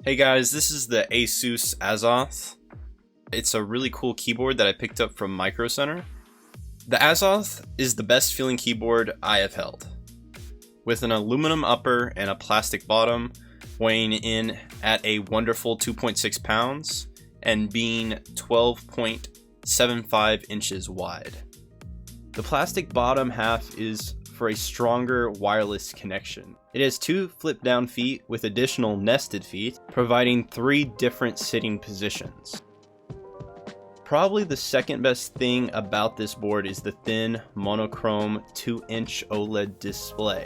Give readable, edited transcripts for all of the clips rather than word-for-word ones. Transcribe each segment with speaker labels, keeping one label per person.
Speaker 1: Hey guys, this is the Asus Azoth. It's a really cool keyboard that I picked up from Micro Center. The Azoth is the best feeling keyboard I have held. With an aluminum upper and a plastic bottom, weighing in at a wonderful 2.6 pounds and being 12.75 inches wide. The plastic bottom half is for a stronger wireless connection. It has two flip down feet with additional nested feet, providing 3 different sitting positions. Probably the second best thing about this board is the thin monochrome 2-inch OLED display,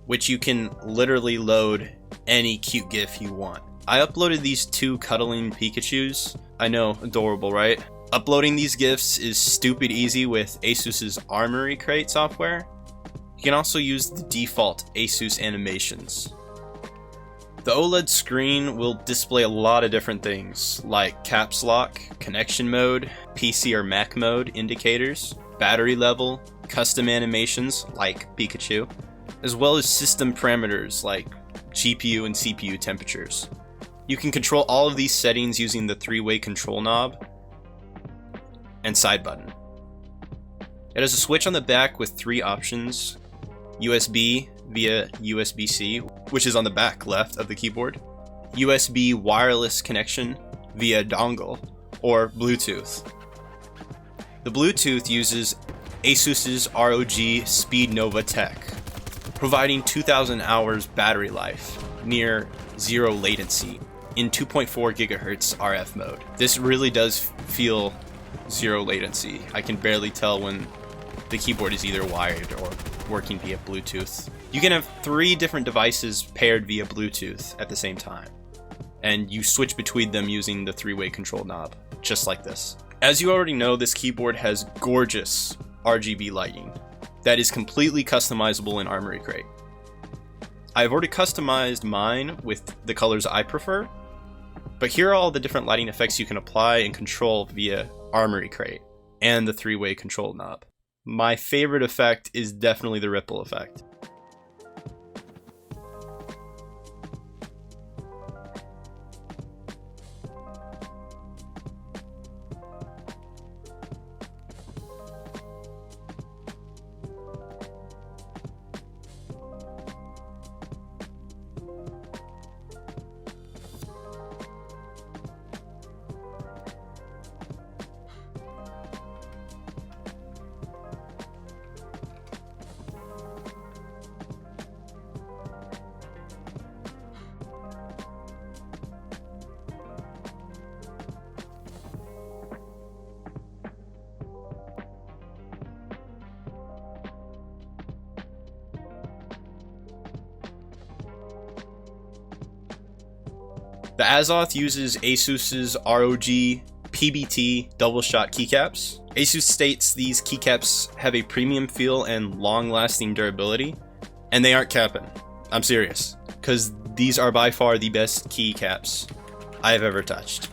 Speaker 1: which you can literally load any cute GIF you want. I uploaded these 2 cuddling Pikachus. I know, adorable, right? Uploading these GIFs is stupid easy with Asus's Armory Crate software. You can also use the default Asus animations. The OLED screen will display a lot of different things like caps lock, connection mode, PC or Mac mode indicators, battery level, custom animations like Pikachu, as well as system parameters like GPU and CPU temperatures. You can control all of these settings using the 3-way control knob and side button. It has a switch on the back with 3 options: USB via USB-C, which is on the back left of the keyboard, USB wireless connection via dongle, or Bluetooth. The Bluetooth uses Asus's ROG Speed Nova tech, providing 2,000 hours battery life, near 0 latency, in 2.4 GHz RF mode. This really does feel 0 latency. I can barely tell when the keyboard is either wired or working via Bluetooth. You can have 3 different devices paired via Bluetooth at the same time, and you switch between them using the 3-way control knob, just like this. As you already know, this keyboard has gorgeous RGB lighting that is completely customizable in Armory Crate. I've already customized mine with the colors I prefer, but here are all the different lighting effects you can apply and control via Armory Crate and the 3-way control knob. My favorite effect is definitely the ripple effect. The Azoth uses Asus's ROG PBT double shot keycaps. Asus states these keycaps have a premium feel and long-lasting durability, and they aren't capping. I'm serious, because these are by far the best keycaps I have ever touched.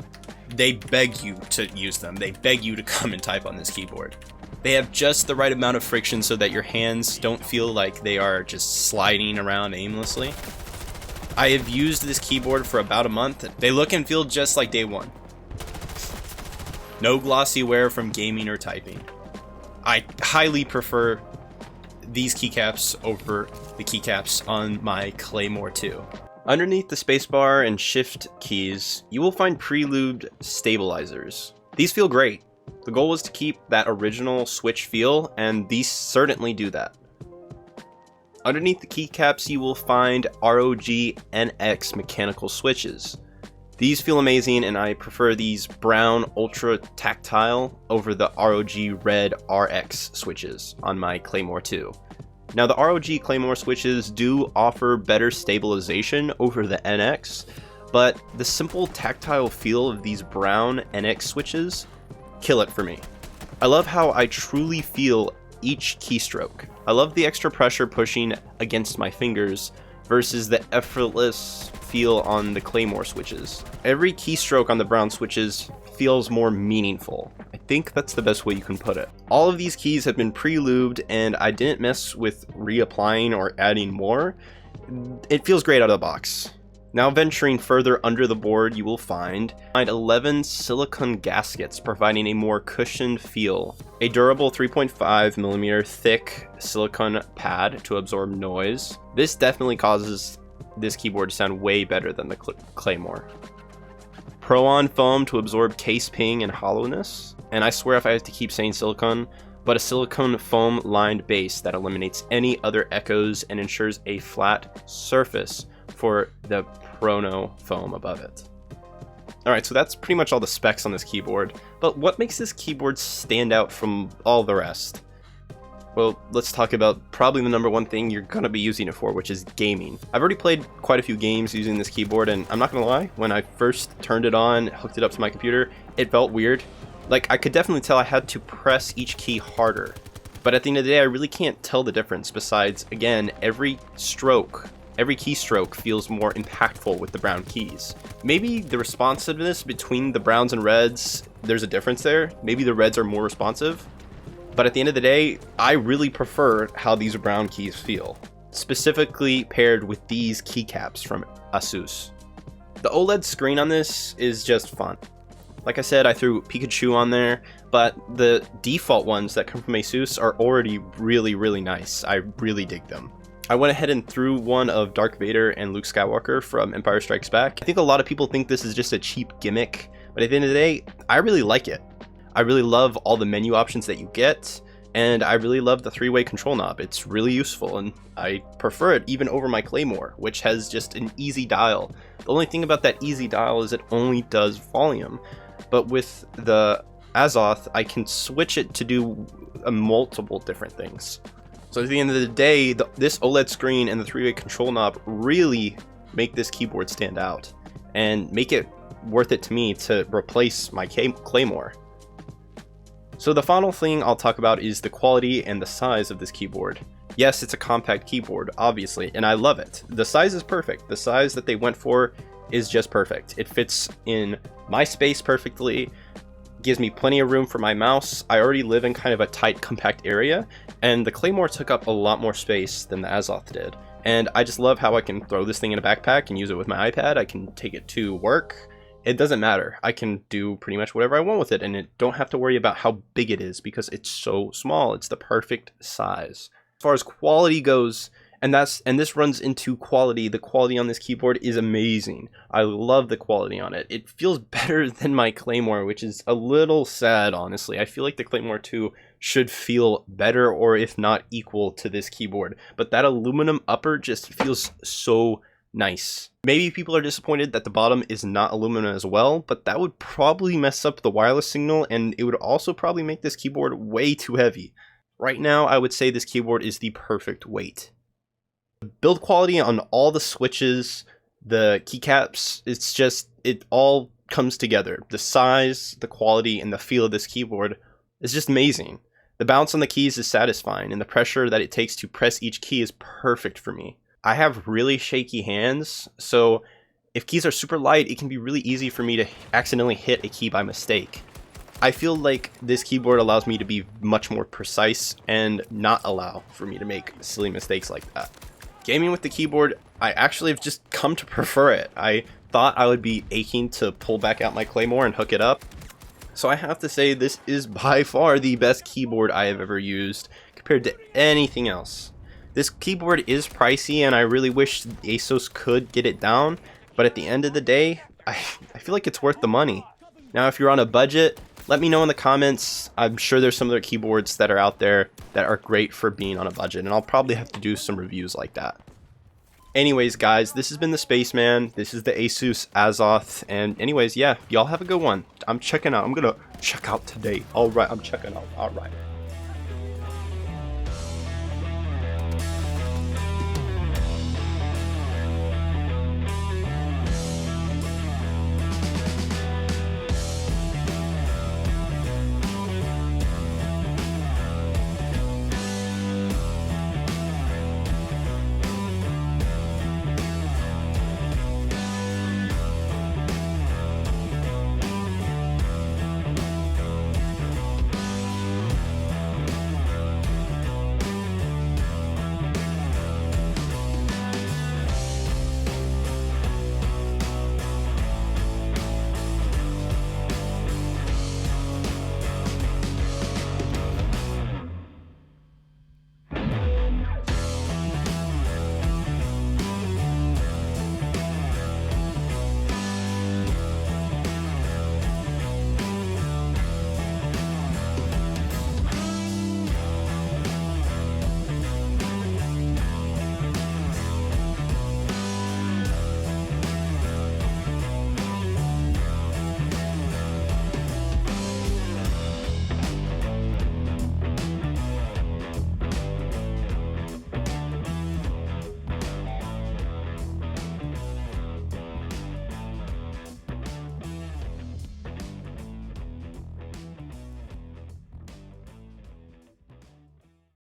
Speaker 1: They beg you to use them. They beg you to come and type on this keyboard. They have just the right amount of friction so that your hands don't feel like they are just sliding around aimlessly. I have used this keyboard for about a month. They look and feel just like day one. No glossy wear from gaming or typing. I highly prefer these keycaps over the keycaps on my Claymore 2. Underneath the spacebar and shift keys, you will find pre-lubed stabilizers. These feel great. The goal was to keep that original Switch feel, and these certainly do that. Underneath the keycaps, you will find ROG NX mechanical switches. These feel amazing, and I prefer these brown ultra tactile over the ROG red RX switches on my Claymore 2. Now, the ROG Claymore switches do offer better stabilization over the NX, but the simple tactile feel of these brown NX switches kill it for me. I love how I truly feel each keystroke. I love the extra pressure pushing against my fingers versus the effortless feel on the Claymore switches. Every keystroke on the brown switches feels more meaningful. I think that's the best way you can put it. All of these keys have been pre-lubed, and I didn't mess with reapplying or adding more. It feels great out of the box. Now venturing further under the board, you will find 11 silicone gaskets providing a more cushioned feel, a durable 3.5mm thick silicone pad to absorb noise. This definitely causes this keyboard to sound way better than the Claymore. Pro-on foam to absorb case ping and hollowness, and I swear if I have to keep saying silicone, but a silicone foam lined base that eliminates any other echoes and ensures a flat surface for the Prono foam above it. Alright, so that's pretty much all the specs on this keyboard, but what makes this keyboard stand out from all the rest? Well, let's talk about probably the number one thing you're going to be using it for, which is gaming. I've already played quite a few games using this keyboard, and I'm not going to lie, when I first turned it on, hooked it up to my computer, it felt weird. Like, I could definitely tell I had to press each key harder, but at the end of the day, I really can't tell the difference besides, again, every keystroke feels more impactful with the brown keys. Maybe the responsiveness between the browns and reds, there's a difference there. Maybe the reds are more responsive. But at the end of the day, I really prefer how these brown keys feel, specifically paired with these keycaps from Asus. The OLED screen on this is just fun. Like I said, I threw Pikachu on there, but the default ones that come from Asus are already really nice. I really dig them. I went ahead and threw one of Darth Vader and Luke Skywalker from Empire Strikes Back. I think a lot of people think this is just a cheap gimmick, but at the end of the day, I really like it. I really love all the menu options that you get, and I really love the three-way control knob. It's really useful, and I prefer it even over my Claymore, which has just an easy dial. The only thing about that easy dial is it only does volume, but with the Azoth, I can switch it to do multiple different things. So at the end of the day, this OLED screen and the three-way control knob really make this keyboard stand out, and make it worth it to me to replace my Claymore. So the final thing I'll talk about is the quality and the size of this keyboard. Yes, it's a compact keyboard, obviously, and I love it. The size is perfect. The size that they went for is just perfect. It fits in my space perfectly, gives me plenty of room for my mouse. I already live in kind of a tight, compact area, and the Claymore took up a lot more space than the Azoth did. And I just love how I can throw this thing in a backpack and use it with my iPad. I can take it to work. It doesn't matter. I can do pretty much whatever I want with it, and it don't have to worry about how big it is because it's so small. It's the perfect size. As far as quality goes, and this runs into quality. The quality on this keyboard is amazing. I love the quality on it. It feels better than my Claymore, which is a little sad, honestly. I feel like the Claymore 2 should feel better, or if not equal to this keyboard. But that aluminum upper just feels so nice. Maybe people are disappointed that the bottom is not aluminum as well, but that would probably mess up the wireless signal, and it would also probably make this keyboard way too heavy. Right now, I would say this keyboard is the perfect weight. The build quality on all the switches, the keycaps, it all comes together. The size, the quality, and the feel of this keyboard is just amazing. The bounce on the keys is satisfying, and the pressure that it takes to press each key is perfect for me. I have really shaky hands, so if keys are super light, it can be really easy for me to accidentally hit a key by mistake. I feel like this keyboard allows me to be much more precise and not allow for me to make silly mistakes like that. Gaming with the keyboard, I actually have just come to prefer it. I thought I would be aching to pull back out my Claymore and hook it up. So I have to say this is by far the best keyboard I have ever used compared to anything else. This keyboard is pricey, and I really wish Asus could get it down, but at the end of the day, I feel like it's worth the money. Now, if you're on a budget, let me know in the comments. I'm sure there's some other keyboards that are out there that are great for being on a budget, and I'll probably have to do some reviews like that. Anyways, guys, this has been the Spaceman. This is the Asus Azoth, and anyways, yeah, y'all have a good one. I'm checking out. I'm gonna check out today. Alright, I'm checking out. Alright.